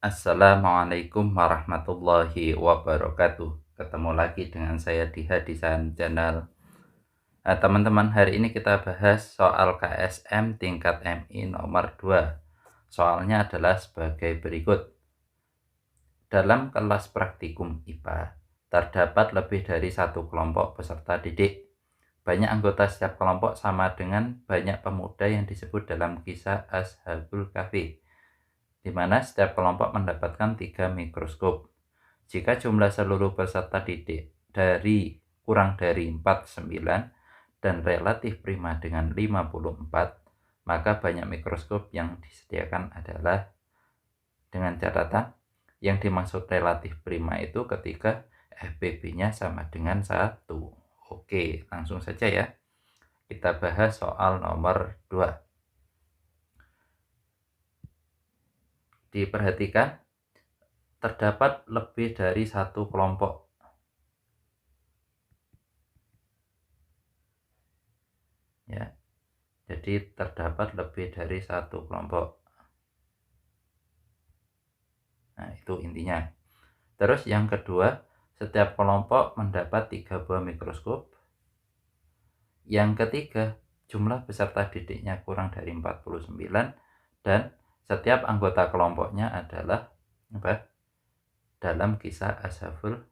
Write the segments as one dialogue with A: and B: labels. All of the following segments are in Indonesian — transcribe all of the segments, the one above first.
A: Assalamualaikum warahmatullahi wabarakatuh. Ketemu lagi dengan saya di Hadisan Channel. Teman-teman, hari ini kita bahas soal KSM tingkat MI nomor 2. Soalnya adalah sebagai berikut. Dalam kelas praktikum IPA, terdapat lebih dari satu kelompok peserta didik. Banyak anggota setiap kelompok sama dengan banyak pemuda yang disebut dalam kisah Ashabul Kahfi, di mana setiap kelompok mendapatkan 3 mikroskop. Jika jumlah seluruh peserta didik kurang dari 49 dan relatif prima dengan 54, maka banyak mikroskop yang disediakan adalah, dengan catatan yang dimaksud relatif prima itu ketika FPB-nya sama dengan 1. Oke, langsung saja ya. Kita bahas soal nomor 2. Diperhatikan, terdapat lebih dari satu kelompok. Ya, jadi terdapat lebih dari satu kelompok. Nah, itu intinya. Terus yang kedua, setiap kelompok mendapat 3 buah mikroskop. Yang ketiga, jumlah peserta didiknya kurang dari 49 dan setiap anggota kelompoknya adalah dalam kisah Ashabul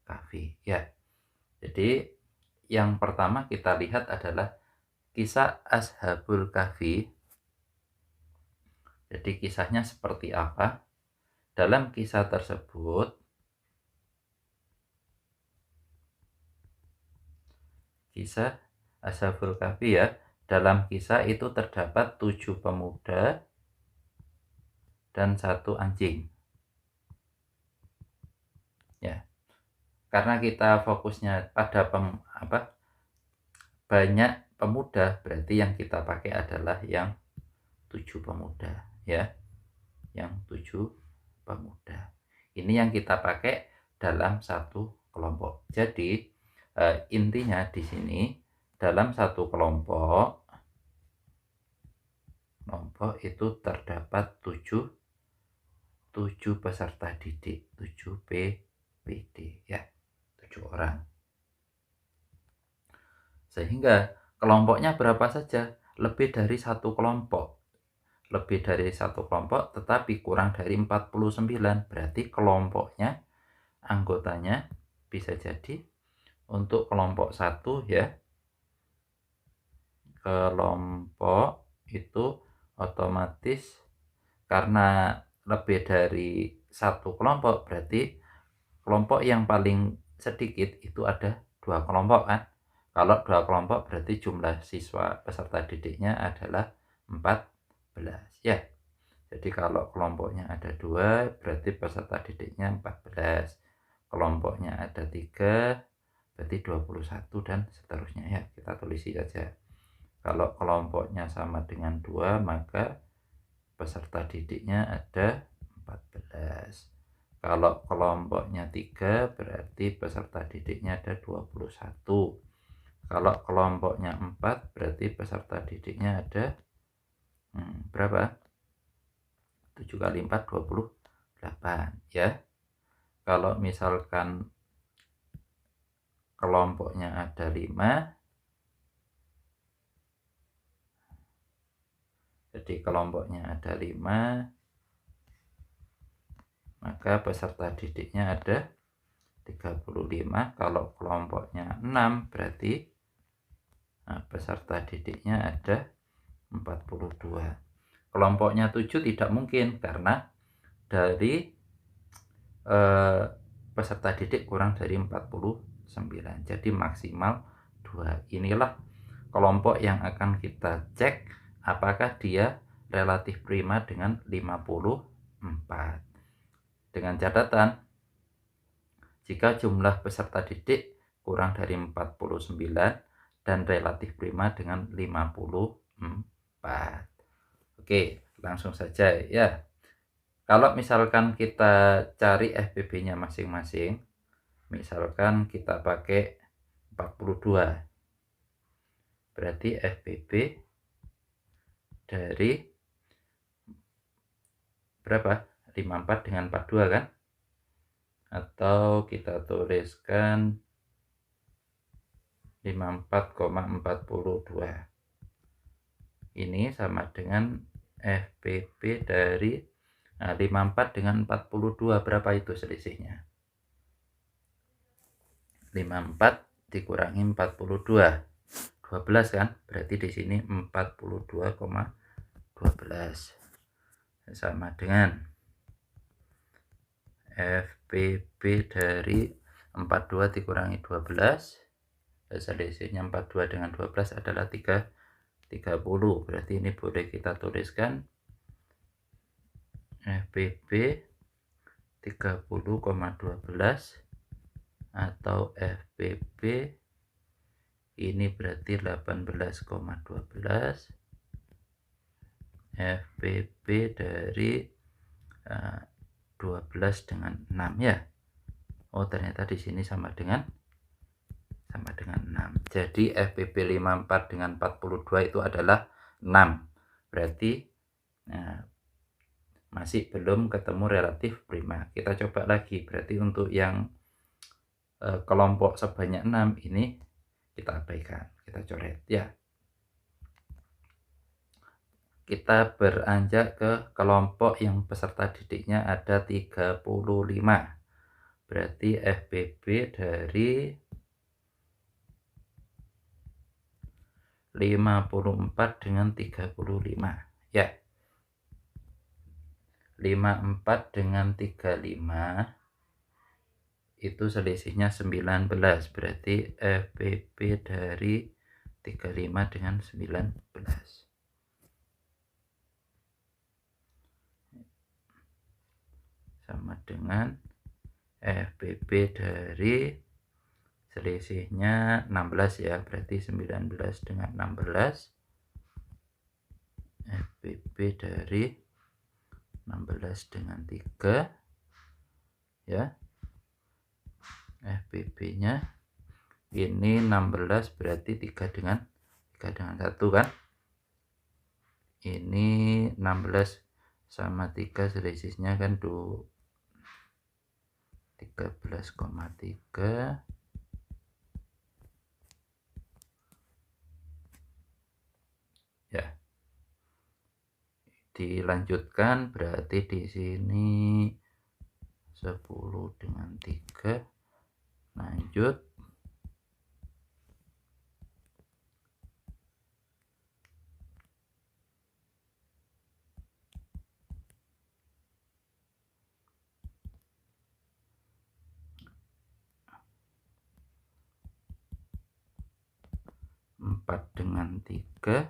A: Kahfi. Ya. Jadi yang pertama kita lihat adalah kisah Ashabul Kahfi. Jadi kisahnya seperti apa? Dalam kisah tersebut, kisah Ashabul Kahfi ya, dalam kisah itu terdapat 7 pemuda dan 1 anjing. Ya, karena kita fokusnya pada banyak pemuda, berarti yang kita pakai adalah yang 7 pemuda ya. Yang 7 pemuda. Ini yang kita pakai dalam satu kelompok. Jadi intinya di sini dalam satu kelompok itu terdapat 7 peserta didik, 7 PPD ya, 7 orang. Sehingga kelompoknya berapa saja? Lebih dari satu kelompok. Lebih dari satu kelompok tetapi kurang dari 49. Berarti kelompoknya, anggotanya bisa jadi untuk kelompok 1 ya. Kelompok itu otomatis karena lebih dari satu kelompok, berarti kelompok yang paling sedikit itu ada 2 kelompok kan. Kalau 2 kelompok berarti jumlah siswa peserta didiknya adalah 14 ya. Jadi kalau kelompoknya ada 2 berarti peserta didiknya 14. Kelompoknya ada 3 berarti 21 dan seterusnya ya. Kita tulis saja. Kalau kelompoknya sama dengan 2 maka peserta didiknya ada 14. Kalau kelompoknya 3 berarti peserta didiknya ada 21. Kalau kelompoknya 4 berarti peserta didiknya ada berapa? 7 kali 4 28 ya. Kalau misalkan kelompoknya ada 5, jadi kelompoknya ada 5, maka peserta didiknya ada 35. Kalau kelompoknya 6 berarti peserta didiknya ada 42. Kelompoknya 7 tidak mungkin karena dari peserta didik kurang dari 49. Jadi maksimal 2. Inilah kelompok yang akan kita cek apakah dia relatif prima dengan 54. Dengan catatan, jika jumlah peserta didik kurang dari 49 dan relatif prima dengan 54. Oke, langsung saja ya. Kalau misalkan kita cari FPB-nya masing-masing, misalkan kita pakai 42. Berarti FPB dari berapa? 54 dengan 42 kan? Atau kita tuliskan 54,42. Ini sama dengan FPP dari 54 dengan 42. Berapa itu selisihnya? 54 dikurangi 42. 12 kan? Berarti di sini 42,12. Sama dengan FPP dari 42 dikurangi 12. Selisihnya 42 dengan 12 adalah 30. Berarti ini boleh kita tuliskan FPP 30,12 atau FPP ini berarti 18,12. FPP dari 12 dengan 6 ya. Oh, ternyata di sini sama dengan 6. Jadi FPP 54 dengan 42 itu adalah 6. Berarti masih belum ketemu relatif prima. Kita coba lagi. Berarti untuk yang kelompok sebanyak 6 ini kita abaikan, kita coret ya. Kita beranjak ke kelompok yang peserta didiknya ada 35. Berarti FPP dari 54 dengan 35 ya. 54 dengan 35 itu selisihnya 19. Berarti FPP dari 35 dengan 19 sama dengan FPP dari selisihnya 16 ya. Berarti 19 dengan 16. FPP dari 16 dengan 3 ya. FPP nya ini 16 berarti 3 dengan 1 kan. Ini 16 sama 3 selisihnya kan 13,3 ya. Dilanjutkan berarti di sini 10 dengan 3. Lanjut. Dengan 3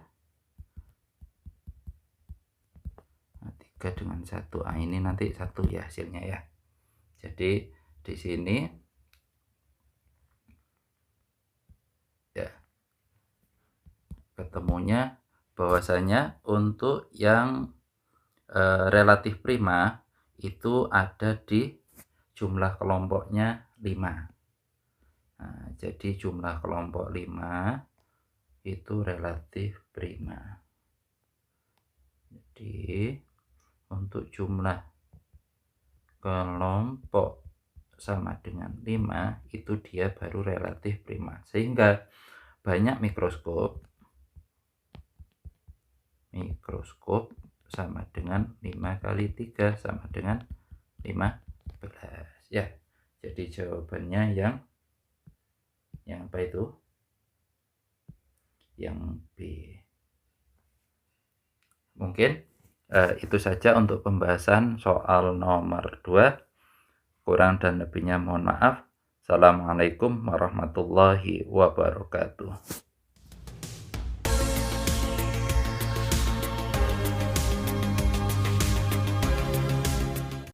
A: dengan 1. Ini nanti 1 ya hasilnya ya. Jadi di sini ya ketemunya bahwasanya untuk yang relatif prima itu ada di jumlah kelompoknya 5. Nah, jadi jumlah kelompok 5 itu relatif prima. Jadi untuk jumlah kelompok sama dengan 5 itu dia baru relatif prima. Sehingga banyak mikroskop sama dengan 5 kali 3 sama dengan 15 ya. Jadi jawabannya yang apa itu? Yang B. Mungkin itu saja untuk pembahasan soal nomor 2. Kurang dan lebihnya mohon maaf. Assalamualaikum warahmatullahi wabarakatuh.